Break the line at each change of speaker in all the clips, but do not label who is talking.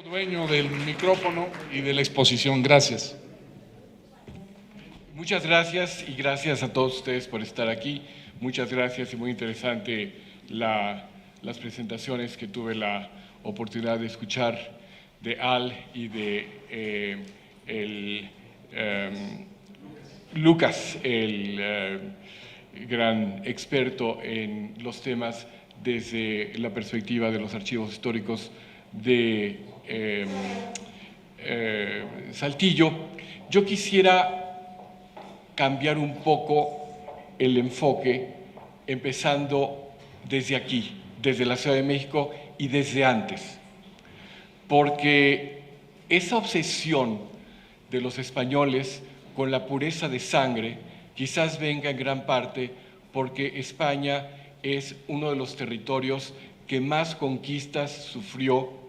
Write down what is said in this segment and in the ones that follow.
Dueño del micrófono y de la exposición. Gracias. Muchas gracias y gracias a todos ustedes por estar aquí. Muchas gracias y muy interesante las presentaciones que tuve la oportunidad de escuchar de Al y de Lucas, el gran experto en los temas desde la perspectiva de los archivos históricos de Saltillo. Yo quisiera cambiar un poco el enfoque, empezando desde aquí, desde la Ciudad de México y desde antes, porque esa obsesión de los españoles con la pureza de sangre quizás venga en gran parte porque España es uno de los territorios que más conquistas sufrió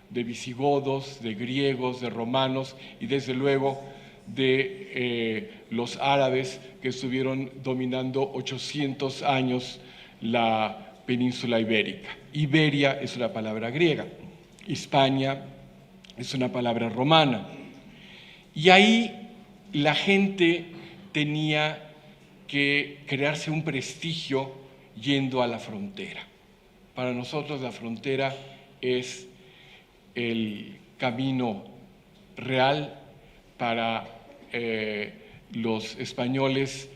de visigodos, de griegos, de romanos y desde luego de los árabes que estuvieron dominando 800 años la península ibérica. Iberia es una palabra griega, Hispania es una palabra romana. Y ahí la gente tenía que crearse un prestigio yendo a la frontera. Para nosotros la frontera es el camino real. Para los españoles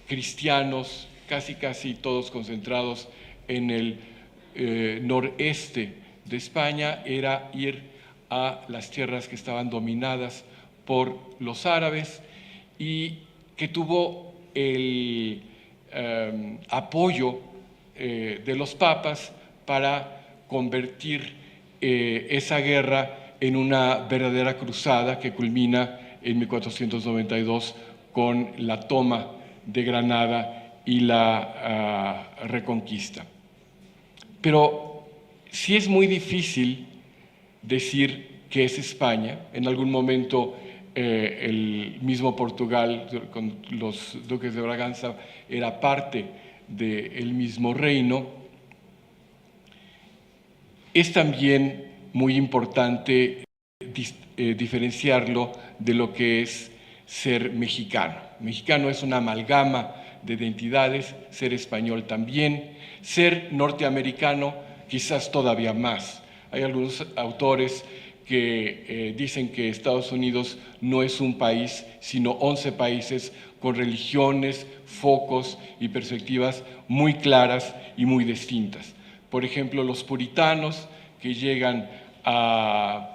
cristianos, casi todos concentrados en el noreste de España, era ir a las tierras que estaban dominadas por los árabes y que tuvo el apoyo de los papas para convertir esa guerra en una verdadera cruzada que culmina en 1492 con la toma de Granada y la reconquista. Pero sí es muy difícil decir que es España. En algún momento el mismo Portugal, con los duques de Braganza, era parte del mismo reino. Es también muy importante diferenciarlo de lo que es ser mexicano. Mexicano es una amalgama de identidades, ser español también, ser norteamericano quizás todavía más. Hay algunos autores que dicen que Estados Unidos no es un país, sino 11 países con religiones, focos y perspectivas muy claras y muy distintas. Por ejemplo, los puritanos que llegan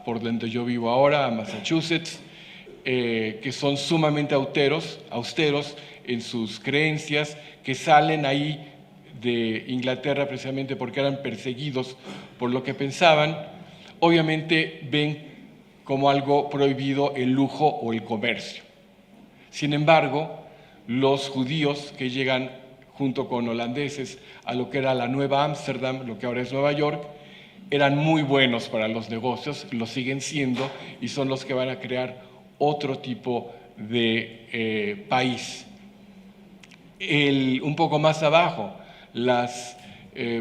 por donde yo vivo ahora, a Massachusetts, que son sumamente austeros en sus creencias, que salen ahí de Inglaterra precisamente porque eran perseguidos por lo que pensaban, obviamente ven como algo prohibido el lujo o el comercio. Sin embargo, los judíos que llegan junto con holandeses a lo que era la Nueva Ámsterdam, lo que ahora es Nueva York, eran muy buenos para los negocios, lo siguen siendo y son los que van a crear otro tipo de país. Un poco más abajo, las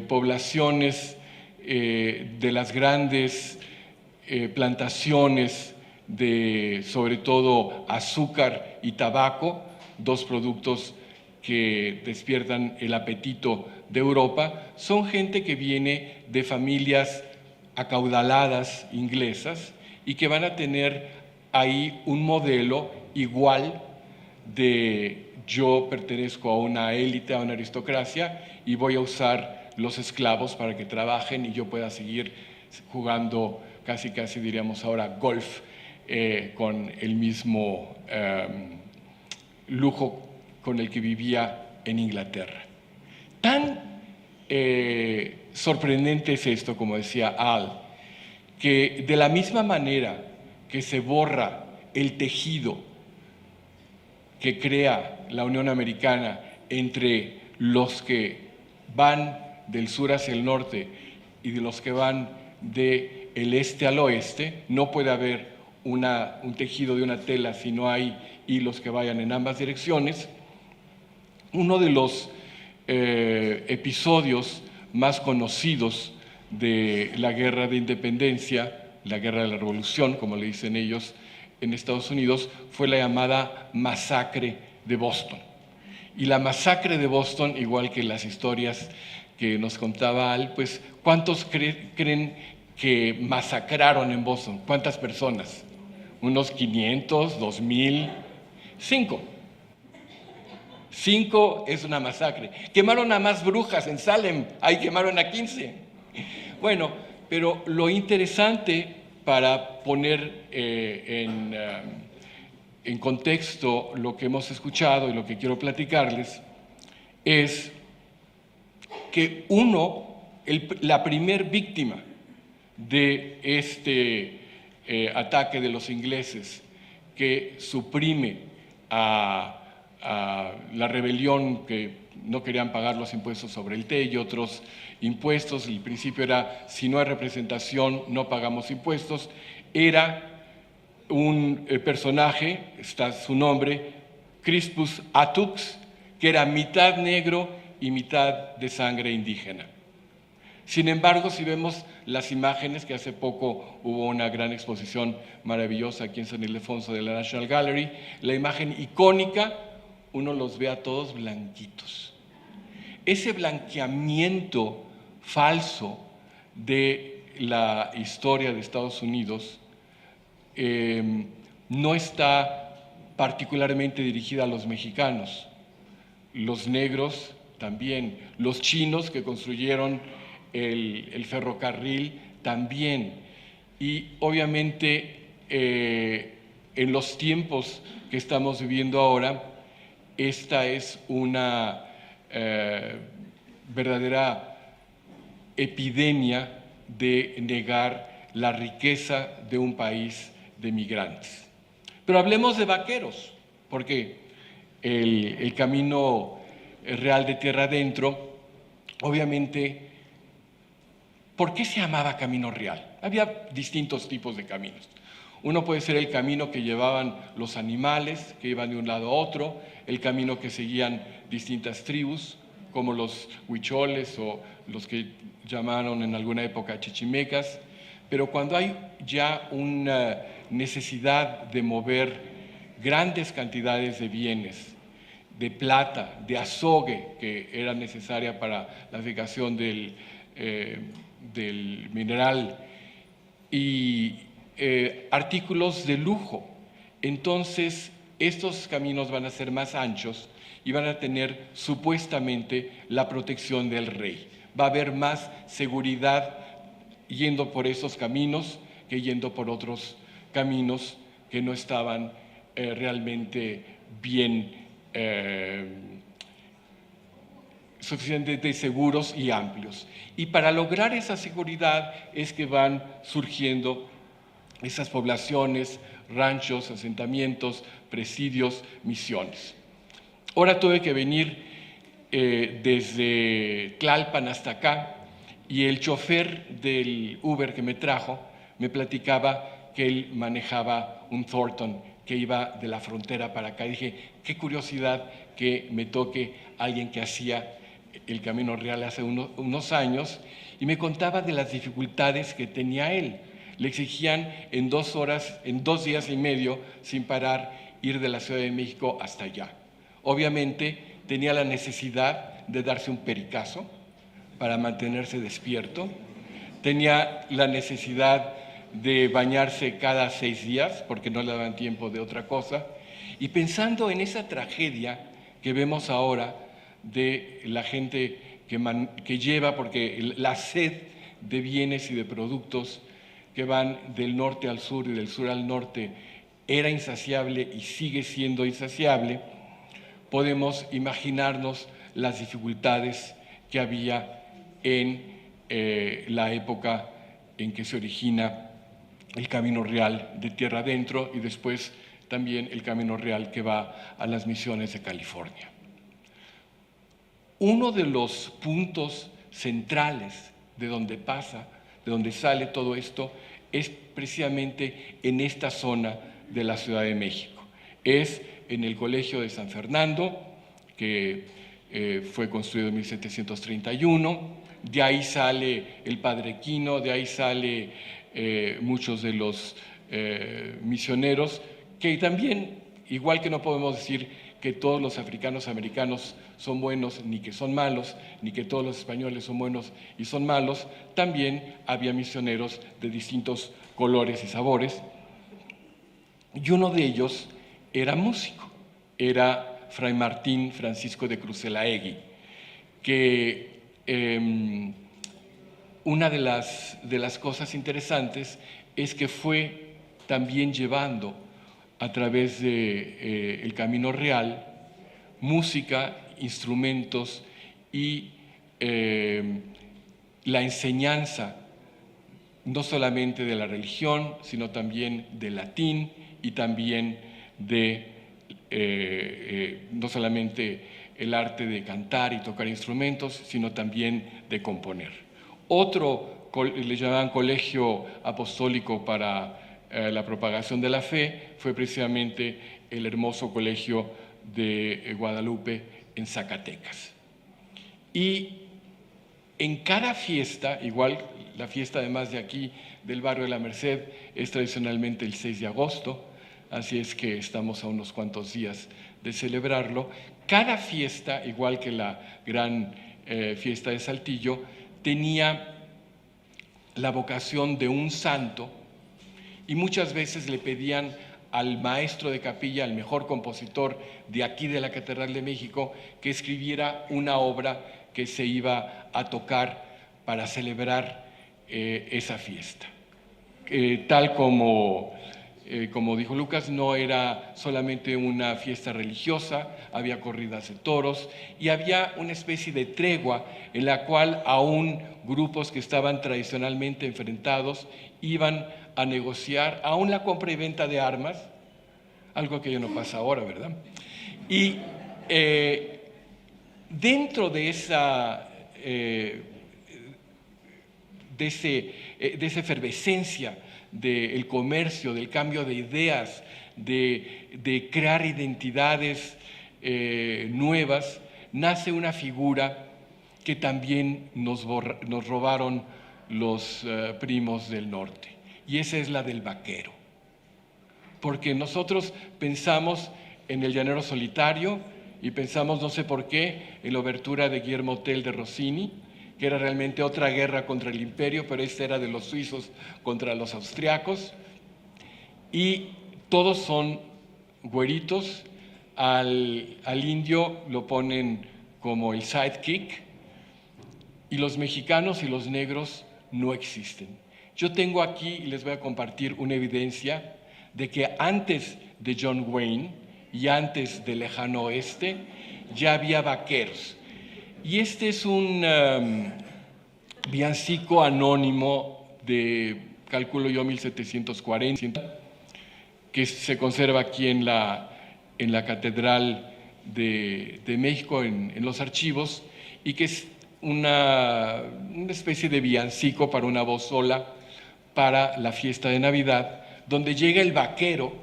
poblaciones de las grandes plantaciones de sobre todo azúcar y tabaco, dos productos que despiertan el apetito de Europa, son gente que viene de familias acaudaladas inglesas y que van a tener ahí un modelo igual de yo pertenezco a una élite, a una aristocracia y voy a usar los esclavos para que trabajen y yo pueda seguir jugando casi diríamos ahora golf con el mismo lujo con el que vivía en Inglaterra. Tan sorprendente es esto, como decía Al, que de la misma manera que se borra el tejido que crea la Unión Americana entre los que van del sur hacia el norte y de los que van del este al oeste, no puede haber un tejido de una tela si no hay hilos que vayan en ambas direcciones. Uno de los episodios más conocidos de la Guerra de Independencia la Guerra de la Revolución, como le dicen ellos en Estados Unidos, fue la llamada Masacre de Boston. Y la Masacre de Boston, igual que las historias que nos contaba Al, pues, ¿cuántos creen que masacraron en Boston? ¿Cuántas personas? ¿Unos 500, 2000? 5. 5 es una masacre. Quemaron a más brujas en Salem, ahí quemaron a 15. Bueno, pero lo interesante para poner en contexto lo que hemos escuchado y lo que quiero platicarles es que la primer víctima de este ataque de los ingleses que suprime a la rebelión, que no querían pagar los impuestos sobre el té y otros impuestos, el principio era: si no hay representación no pagamos impuestos, era un personaje, está su nombre, Crispus Attucks, que era mitad negro y mitad de sangre indígena. Sin embargo, si vemos las imágenes, que hace poco hubo una gran exposición maravillosa aquí en San Ildefonso de la National Gallery, la imagen icónica, uno los ve a todos blanquitos. Ese blanqueamiento falso de la historia de Estados Unidos no está particularmente dirigida a los mexicanos. Los negros también, los chinos que construyeron el ferrocarril también. Y obviamente en los tiempos que estamos viviendo ahora, esta es una verdadera epidemia de negar la riqueza de un país de migrantes. Pero hablemos de vaqueros, porque el camino real de tierra adentro, obviamente, ¿por qué se llamaba camino real? Había distintos tipos de caminos. Uno puede ser el camino que llevaban los animales, que iban de un lado a otro, el camino que seguían distintas tribus, como los huicholes o los que llamaron en alguna época chichimecas. Pero cuando hay ya una necesidad de mover grandes cantidades de bienes, de plata, de azogue, que era necesaria para la fabricación del mineral, y artículos de lujo, entonces estos caminos van a ser más anchos y van a tener supuestamente la protección del rey. Va a haber más seguridad yendo por esos caminos que yendo por otros caminos que no estaban realmente bien suficientemente seguros y amplios. Y para lograr esa seguridad es que van surgiendo esas poblaciones, ranchos, asentamientos, presidios, misiones. Ahora tuve que venir desde Tlalpan hasta acá, y el chofer del Uber que me trajo me platicaba que él manejaba un Thornton que iba de la frontera para acá. Y dije, qué curiosidad que me toque alguien que hacía el Camino Real hace unos años, y me contaba de las dificultades que tenía él. Le exigían en 2 horas, en 2 días y medio, sin parar, ir de la Ciudad de México hasta allá. Obviamente tenía la necesidad de darse un pericazo para mantenerse despierto, tenía la necesidad de bañarse cada 6 días porque no le daban tiempo de otra cosa. Y pensando en esa tragedia que vemos ahora de la gente que lleva, porque la sed de bienes y de productos que van del norte al sur y del sur al norte era insaciable y sigue siendo insaciable, podemos imaginarnos las dificultades que había en la época en que se origina el Camino Real de tierra adentro y después también el Camino Real que va a las misiones de California. Uno de los puntos centrales de donde pasa, de donde sale todo esto, es precisamente en esta zona de la Ciudad de México. Es en el Colegio de San Fernando, que fue construido en 1731, de ahí sale el Padre Quino, de ahí sale muchos de los misioneros, que también, igual que no podemos decir que todos los africanos americanos son buenos, ni que son malos, ni que todos los españoles son buenos y son malos, también había misioneros de distintos colores y sabores. Y uno de ellos era músico, era Fray Martín Francisco de Cruzelaegui, que una de las cosas interesantes es que fue también llevando a través del Camino Real música, instrumentos y la enseñanza no solamente de la religión, sino también del latín y también de no solamente el arte de cantar y tocar instrumentos, sino también de componer. Otro, le llamaban Colegio Apostólico para la Propagación de la Fe, fue precisamente el hermoso Colegio de Guadalupe en Zacatecas. Y en cada fiesta, igual la fiesta además de aquí del barrio de la Merced es tradicionalmente el 6 de agosto, así es que estamos a unos cuantos días de celebrarlo. Cada fiesta, igual que la gran fiesta de Saltillo, tenía la vocación de un santo y muchas veces le pedían al maestro de capilla, al mejor compositor de aquí de la Catedral de México, que escribiera una obra que se iba a tocar para celebrar esa fiesta. Tal como dijo Lucas, no era solamente una fiesta religiosa, había corridas de toros y había una especie de tregua en la cual aún grupos que estaban tradicionalmente enfrentados iban a negociar aún la compra y venta de armas, algo que ya no pasa ahora, ¿verdad? Y dentro de esa efervescencia del comercio, del cambio de ideas, de crear identidades nuevas, nace una figura que también nos robaron los primos del norte, y esa es la del vaquero. Porque nosotros pensamos en El llanero solitario y pensamos, no sé por qué, en la obertura de Guillermo Tell de Rossini, que era realmente otra guerra contra el imperio, pero esta era de los suizos contra los austriacos, y todos son güeritos. Al indio lo ponen como el sidekick, y los mexicanos y los negros no existen. Yo tengo aquí, y les voy a compartir una evidencia de que antes de John Wayne y antes del Lejano Oeste ya había vaqueros. Y este es un villancico anónimo de, calculo yo, 1740, que se conserva aquí en la Catedral de México, en los archivos, y que es una especie de villancico para una voz sola para la fiesta de Navidad, donde llega el vaquero,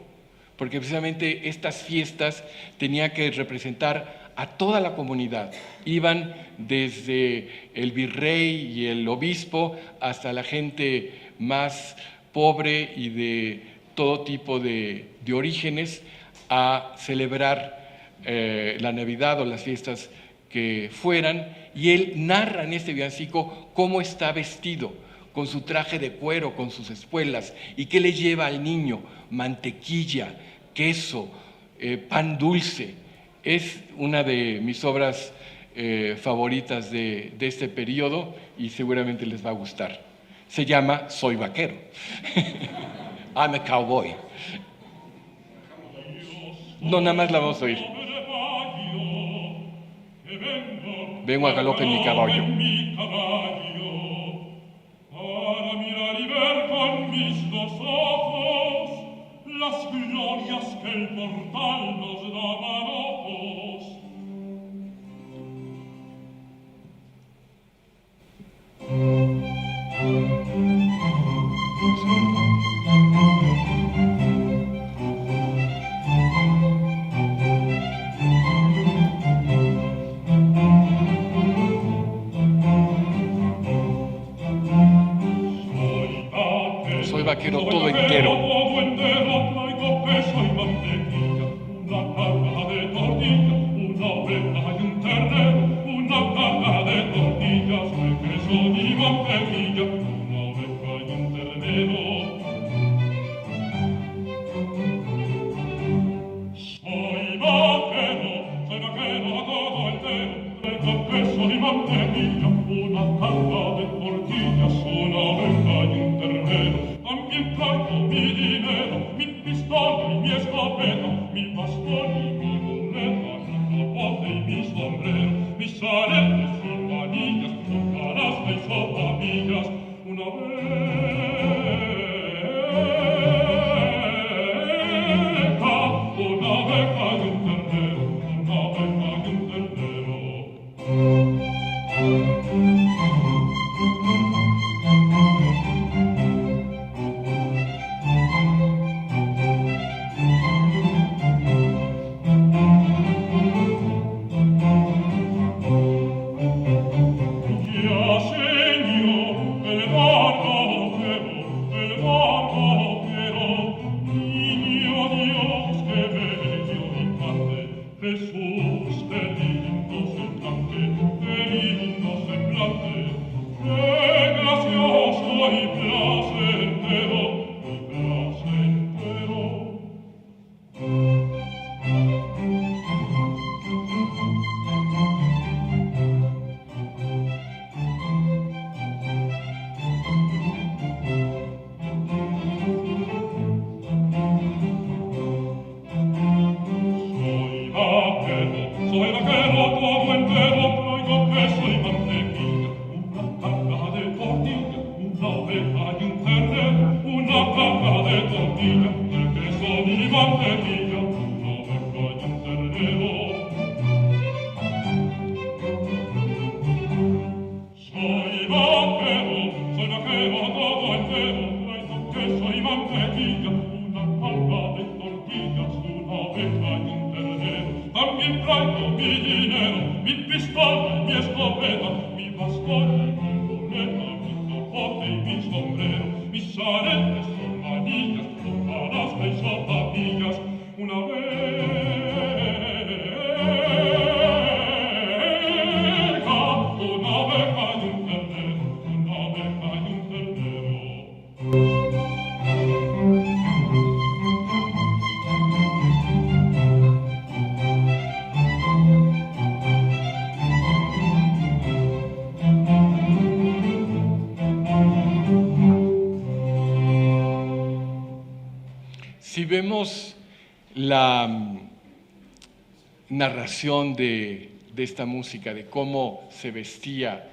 porque precisamente estas fiestas tenían que representar a toda la comunidad. Iban desde el virrey y el obispo hasta la gente más pobre y de todo tipo de orígenes a celebrar la Navidad o las fiestas que fueran, y él narra en este villancico cómo está vestido, con su traje de cuero, con sus espuelas, y qué le lleva al niño: mantequilla, queso, pan dulce. Es una de mis obras favoritas de este periodo y seguramente les va a gustar. Se llama Soy Vaquero. I'm a cowboy. No, nada más la vamos a oír. Vengo a galope en mi caballo.
Para mirar y ver con mis dos ojos las glorias que el portal nos da manojos.
vaquero todo entero.
Todo entero traigo queso y mantequilla, una caja de tortilla, una oveja y un ternero, una caja de tortillas, de queso y mantequilla, una oveja y un ternero. Soy vaquero todo entero, traigo queso y mantequilla, una caja de tortillas, una oveja y un ternero. También traigo mi dinero, mi pistola y mi escopeta, mi bastón y mi muleta, mi capote y mi sombrero, mis aretes y manillas, con canasta y sopapillas, una oveja y un ternero, una oveja y un ternero. Ya señor, el barco quiero, niño Dios que bello infante, Jesús qué lindo semblante, qué gracioso y placentero. Soy vaquero todo entero, traigo queso y mantequilla, una caja de tortilla, una oveja y un ternero, una caja de tortilla, de queso y mantequilla, una oveja y un ternero. Soy vaquero todo entero, traigo queso y mantequilla, una caja de tortillas, una oveja y un ternero. También traigo mi dinero, mi pistola y mi escopeta, mi bastón y mi muleta, mi capote y mi sombrero, mis aretes y manillas, con canasta y sopapillas, una oveja y un ternero, una oveja y un ternero.
Si vemos la narración de esta música, de cómo se vestía,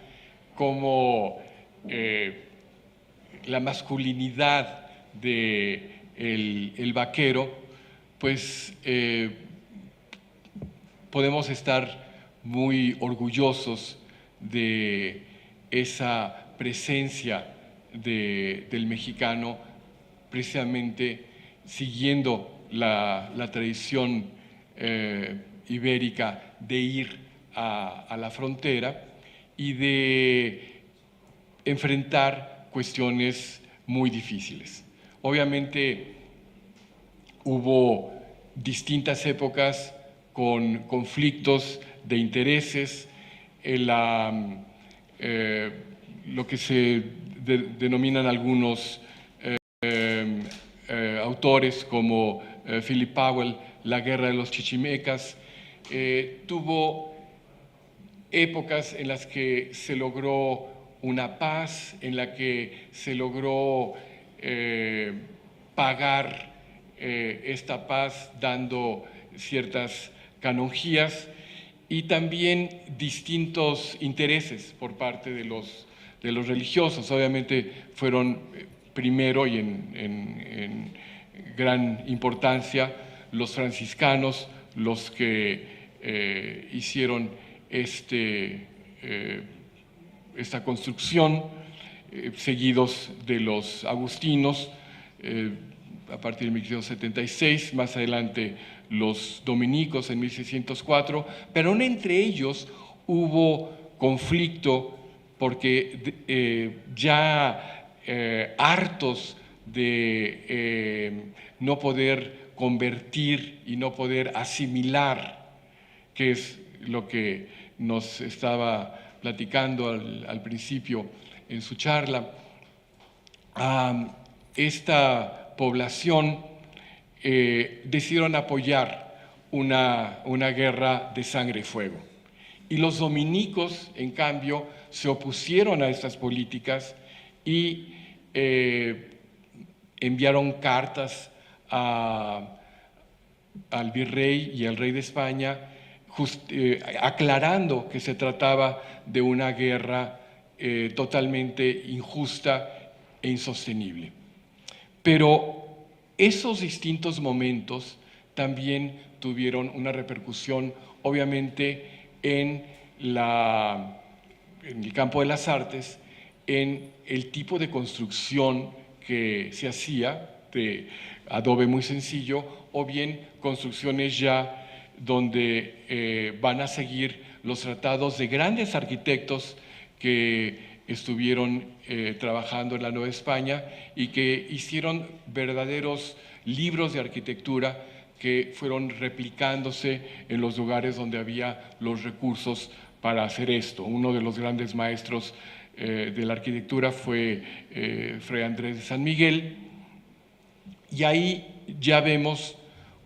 cómo la masculinidad de el vaquero, pues podemos estar muy orgullosos de esa presencia del mexicano, precisamente siguiendo la tradición ibérica de ir a la frontera y de enfrentar cuestiones muy difíciles. Obviamente hubo distintas épocas con conflictos de intereses, lo que se denominan algunos autores como Philip Powell, la guerra de los chichimecas, tuvo épocas en las que se logró una paz, en la que se logró pagar esta paz dando ciertas canonjías y también distintos intereses por parte de los religiosos. Obviamente fueron primero y en gran importancia los franciscanos los que hicieron esta construcción, seguidos de los agustinos a partir de 1676, más adelante los dominicos en 1604, pero aún entre ellos hubo conflicto porque ya hartos de no poder convertir y no poder asimilar, que es lo que nos estaba platicando al principio en su charla. Esta población decidieron apoyar una guerra de sangre y fuego. Y los dominicos, en cambio, se opusieron a estas políticas y enviaron cartas al virrey y al rey de España aclarando que se trataba de una guerra totalmente injusta e insostenible. Pero esos distintos momentos también tuvieron una repercusión, obviamente, en el campo de las artes, en el tipo de construcción que se hacía, de adobe muy sencillo, o bien construcciones ya donde van a seguir los tratados de grandes arquitectos que estuvieron trabajando en la Nueva España y que hicieron verdaderos libros de arquitectura que fueron replicándose en los lugares donde había los recursos para hacer esto. Uno de los grandes maestros de la arquitectura fue Fray Andrés de San Miguel, y ahí ya vemos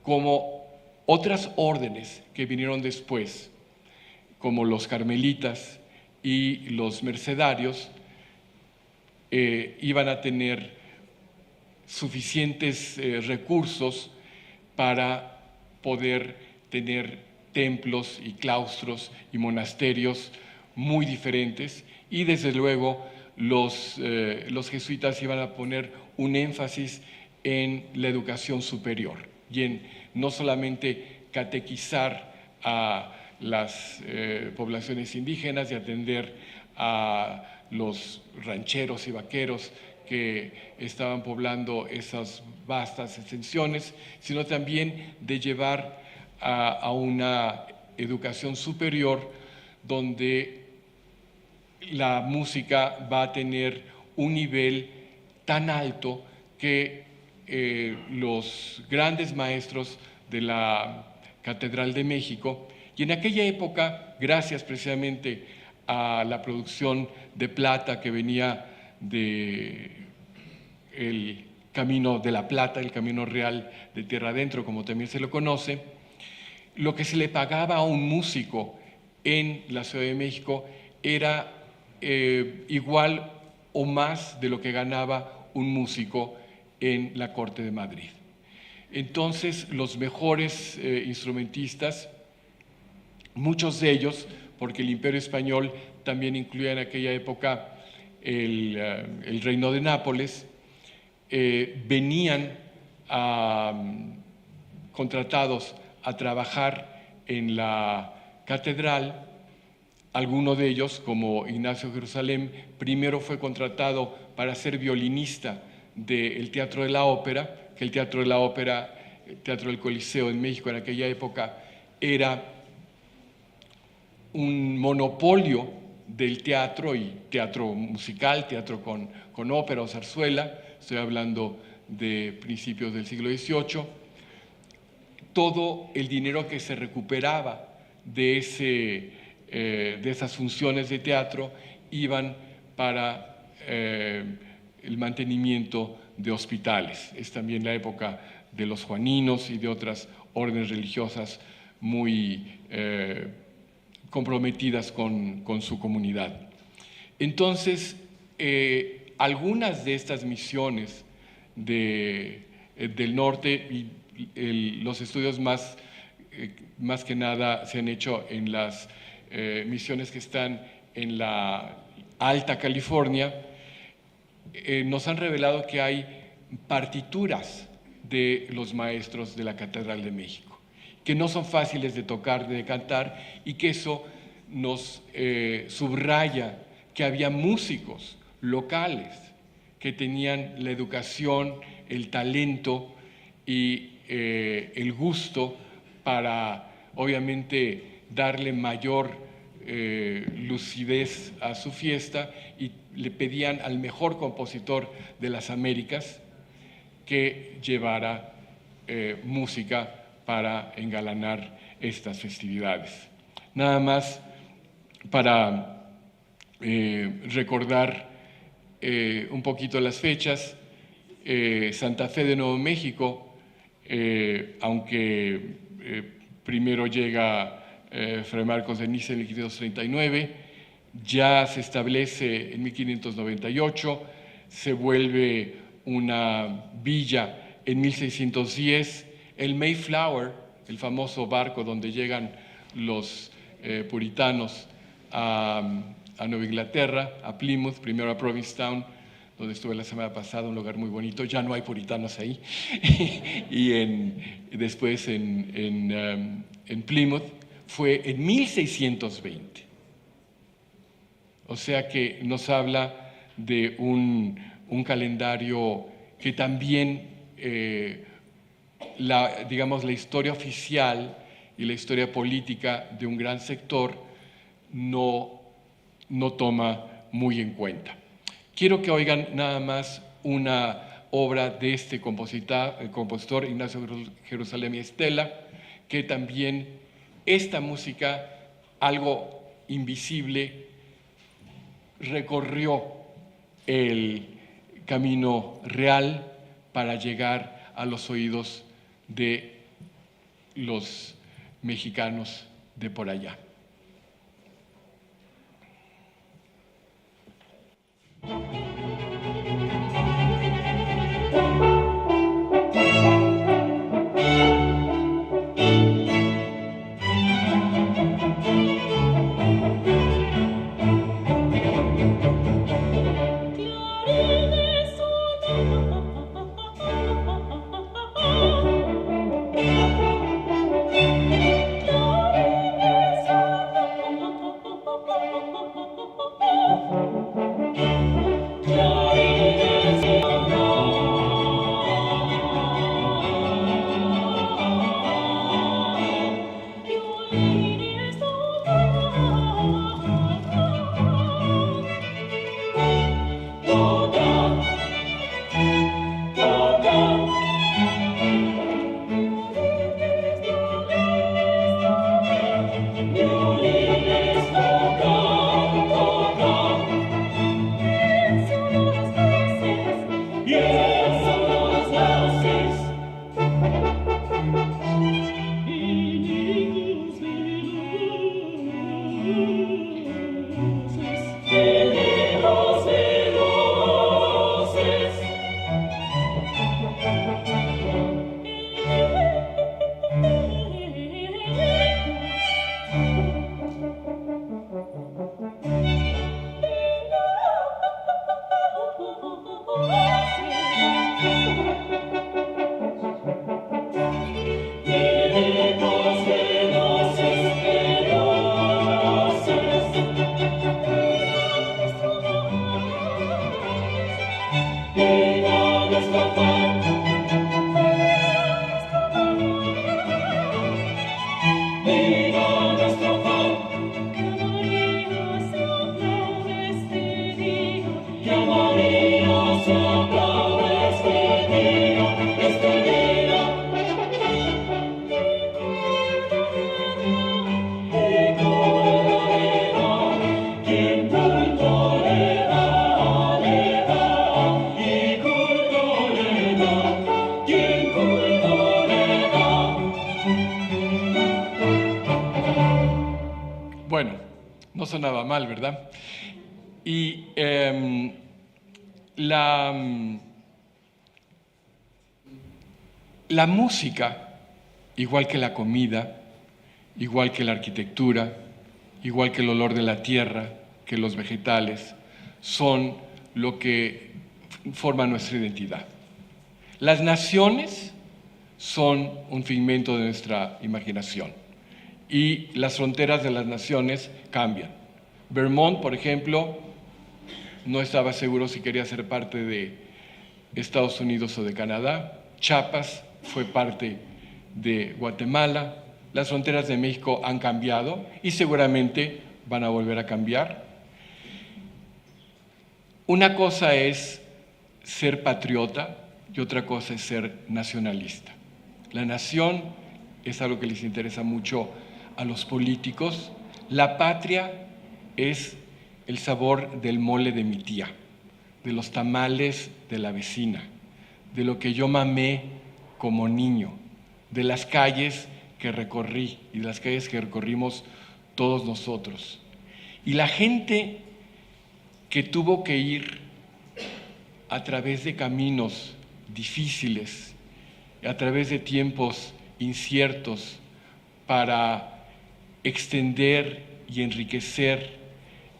cómo otras órdenes que vinieron después, como los carmelitas y los mercedarios, iban a tener suficientes recursos para poder tener templos y claustros y monasterios muy diferentes, y desde luego los jesuitas iban a poner un énfasis en la educación superior y en no solamente catequizar a las poblaciones indígenas y atender a los rancheros y vaqueros que estaban poblando esas vastas extensiones, sino también de llevar a una educación superior donde la música va a tener un nivel tan alto que los grandes maestros de la Catedral de México, y en aquella época, gracias precisamente a la producción de plata que venía del Camino de la Plata, el Camino Real de Tierra Adentro, como también se lo conoce, lo que se le pagaba a un músico en la Ciudad de México era igual o más de lo que ganaba un músico en la corte de Madrid. Entonces, los mejores instrumentistas, muchos de ellos, porque el Imperio Español también incluía en aquella época el Reino de Nápoles, venían contratados a trabajar en la catedral. Alguno de ellos, como Ignacio Jerusalén, primero fue contratado para ser violinista del Teatro de la Ópera, que el Teatro de la Ópera, el Teatro del Coliseo en México en aquella época, era un monopolio del teatro, y teatro musical, teatro con ópera o zarzuela. Estoy hablando de principios del siglo XVIII. Todo el dinero que se recuperaba de esas funciones de teatro iban para el mantenimiento de hospitales. Es también la época de los juaninos y de otras órdenes religiosas muy comprometidas con su comunidad. Entonces, algunas de estas misiones del norte, y los estudios más que nada se han hecho en las misiones que están en la Alta California, nos han revelado que hay partituras de los maestros de la Catedral de México, que no son fáciles de tocar, de cantar, y que eso nos subraya que había músicos locales que tenían la educación, el talento y el gusto para, obviamente, darle mayor lucidez a su fiesta, y le pedían al mejor compositor de las Américas, que llevara música para engalanar estas festividades. Nada más para recordar un poquito las fechas. Santa Fe de Nuevo México, aunque primero llega Fray Marcos de Niza en 1539, ya se establece en 1598, se vuelve una villa en 1610, el Mayflower, el famoso barco donde llegan los puritanos a Nueva Inglaterra, a Plymouth, primero a Provincetown, donde estuve la semana pasada, un lugar muy bonito, ya no hay puritanos ahí, y después en Plymouth fue en 1620. O sea que nos habla de un calendario que también, digamos, la historia oficial y la historia política de un gran sector no toma muy en cuenta. Quiero que oigan nada más una obra de este compositor Ignacio Jerusalem y Estela, que también esta música, algo invisible, recorrió el camino real para llegar a los oídos de los mexicanos de por allá. Bueno, no sonaba mal, ¿verdad? Y la música, igual que la comida, igual que la arquitectura, igual que el olor de la tierra, que los vegetales, son lo que forma nuestra identidad. Las naciones son un figmento de nuestra imaginación y las fronteras de las naciones cambian. Vermont, por ejemplo, no estaba seguro si quería ser parte de Estados Unidos o de Canadá. Chiapas fue parte de Guatemala. Las fronteras de México han cambiado y seguramente van a volver a cambiar. Una cosa es ser patriota y otra cosa es ser nacionalista. La nación es algo que les interesa mucho a los políticos. La patria es el sabor del mole de mi tía, de los tamales de la vecina, de lo que yo mamé como niño, de las calles que recorrí y de las calles que recorrimos todos nosotros. Y la gente que tuvo que ir a través de caminos difíciles, a través de tiempos inciertos para extender y enriquecer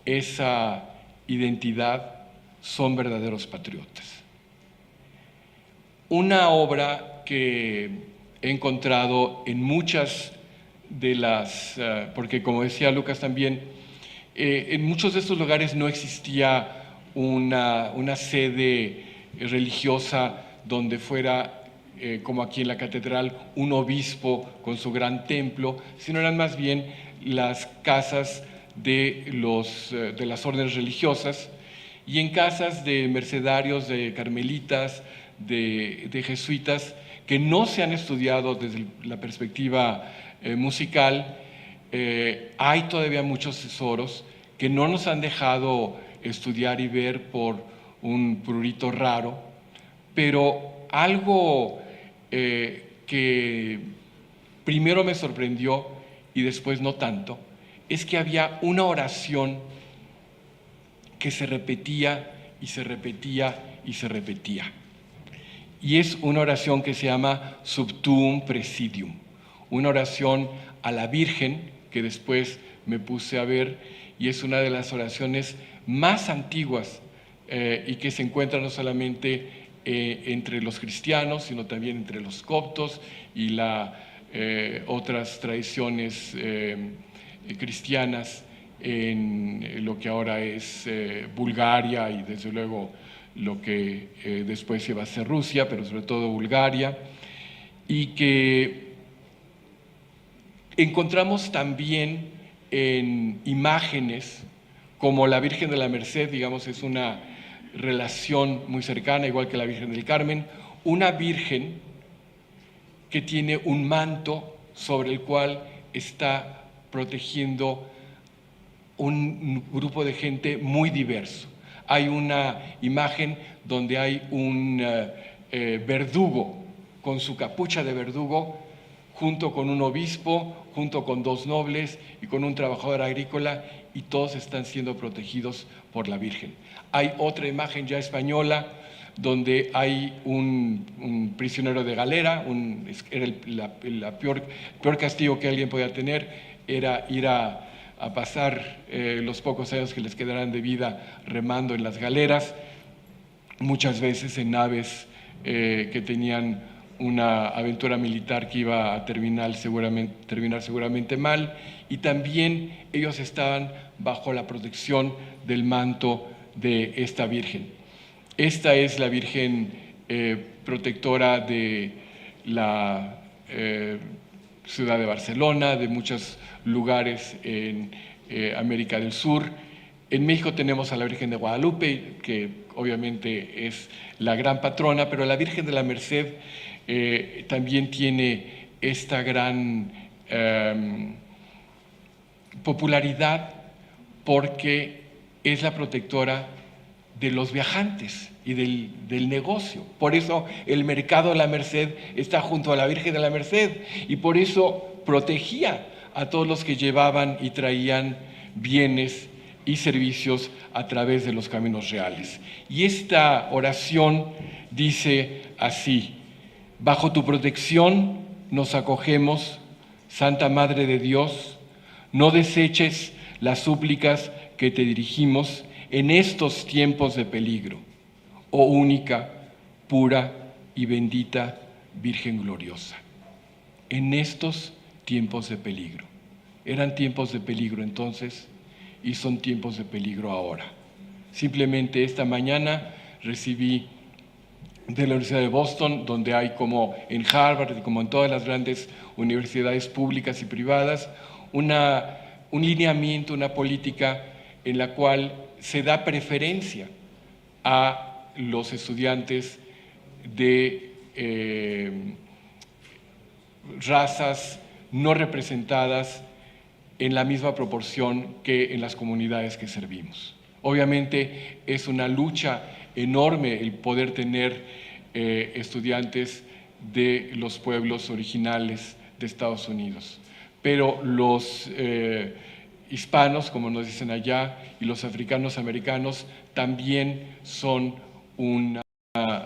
esa identidad, son verdaderos patriotas. Una obra que he encontrado en muchas de las, porque como decía Lucas también, en muchos de estos lugares no existía una sede religiosa donde fuera, como aquí en la catedral, un obispo con su gran templo, sino eran más bien las casas de las órdenes religiosas, y en casas de mercedarios, de carmelitas, de jesuitas, que no se han estudiado desde la perspectiva musical. Hay todavía muchos tesoros que no nos han dejado estudiar y ver por un prurito raro, pero algo que primero me sorprendió y después no tanto, es que había una oración que se repetía y se repetía y se repetía. Y es una oración que se llama Sub Tuum Presidium, una oración a la Virgen que después me puse a ver, y es una de las oraciones más antiguas y que se encuentra no solamente entre los cristianos, sino también entre los coptos y otras tradiciones cristianas en lo que ahora es Bulgaria y desde luego lo que después iba a ser Rusia, pero sobre todo Bulgaria, y que encontramos también en imágenes como la Virgen de la Merced, digamos, es una relación muy cercana, igual que la Virgen del Carmen, una virgen que tiene un manto sobre el cual está protegiendo un grupo de gente muy diverso. Hay una imagen donde hay un verdugo con su capucha de verdugo, junto con un obispo, junto con dos nobles y con un trabajador agrícola, y todos están siendo protegidos por la Virgen. Hay otra imagen ya española donde hay un prisionero de galera, era el peor castigo que alguien podía tener, era ir a pasar los pocos años que les quedaran de vida remando en las galeras, muchas veces en naves que tenían una aventura militar que iba a terminar seguramente mal, y también ellos estaban bajo la protección del manto de esta Virgen. Esta es la Virgen protectora de la ciudad de Barcelona, de muchos lugares en América del Sur. En México tenemos a la Virgen de Guadalupe, que obviamente es la gran patrona, pero la Virgen de la Merced también tiene esta gran popularidad porque es la protectora de los viajantes y del negocio. Por eso el mercado de la Merced está junto a la Virgen de la Merced, y por eso protegía a todos los que llevaban y traían bienes y servicios a través de los caminos reales. Y esta oración dice así: bajo tu protección nos acogemos, Santa Madre de Dios, no deseches las súplicas que te dirigimos en estos tiempos de peligro, oh única, pura y bendita Virgen gloriosa. En estos tiempos de peligro. Eran tiempos de peligro entonces y son tiempos de peligro ahora. Simplemente esta mañana recibí de la Universidad de Boston, donde hay, como en Harvard y como en todas las grandes universidades públicas y privadas, un lineamiento, una política en la cual se da preferencia a los estudiantes de razas no representadas en la misma proporción que en las comunidades que servimos. Obviamente es una lucha enorme el poder tener estudiantes de los pueblos originales de Estados Unidos, pero los hispanos, como nos dicen allá, y los africanos americanos también son una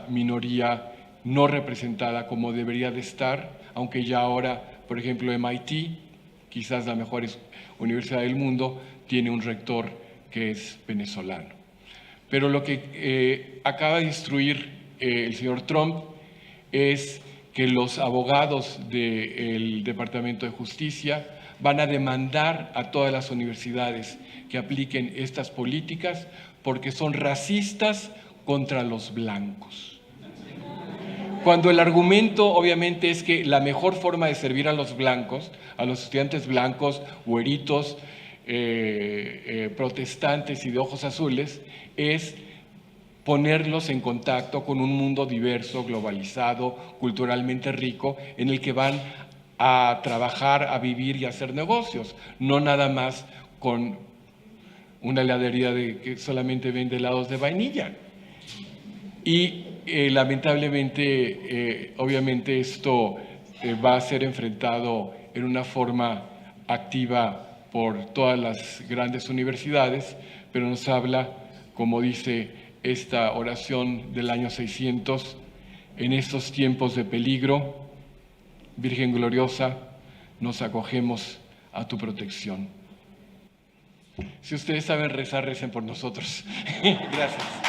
minoría no representada como debería de estar, aunque ya ahora, por ejemplo, MIT, quizás la mejor universidad del mundo, tiene un rector que es venezolano. Pero lo que acaba de instruir el señor Trump es que los abogados del Departamento de Justicia van a demandar a todas las universidades que apliquen estas políticas porque son racistas contra los blancos. Cuando el argumento obviamente es que la mejor forma de servir a los blancos, a los estudiantes blancos, güeritos, protestantes y de ojos azules, es ponerlos en contacto con un mundo diverso, globalizado, culturalmente rico, en el que van a trabajar, a vivir y a hacer negocios, no nada más con una heladería que solamente vende helados de vainilla. Y lamentablemente, obviamente esto va a ser enfrentado en una forma activa por todas las grandes universidades, pero nos habla, como dice esta oración del año 600, en estos tiempos de peligro, Virgen gloriosa, nos acogemos a tu protección. Si ustedes saben rezar, recen por nosotros. Gracias.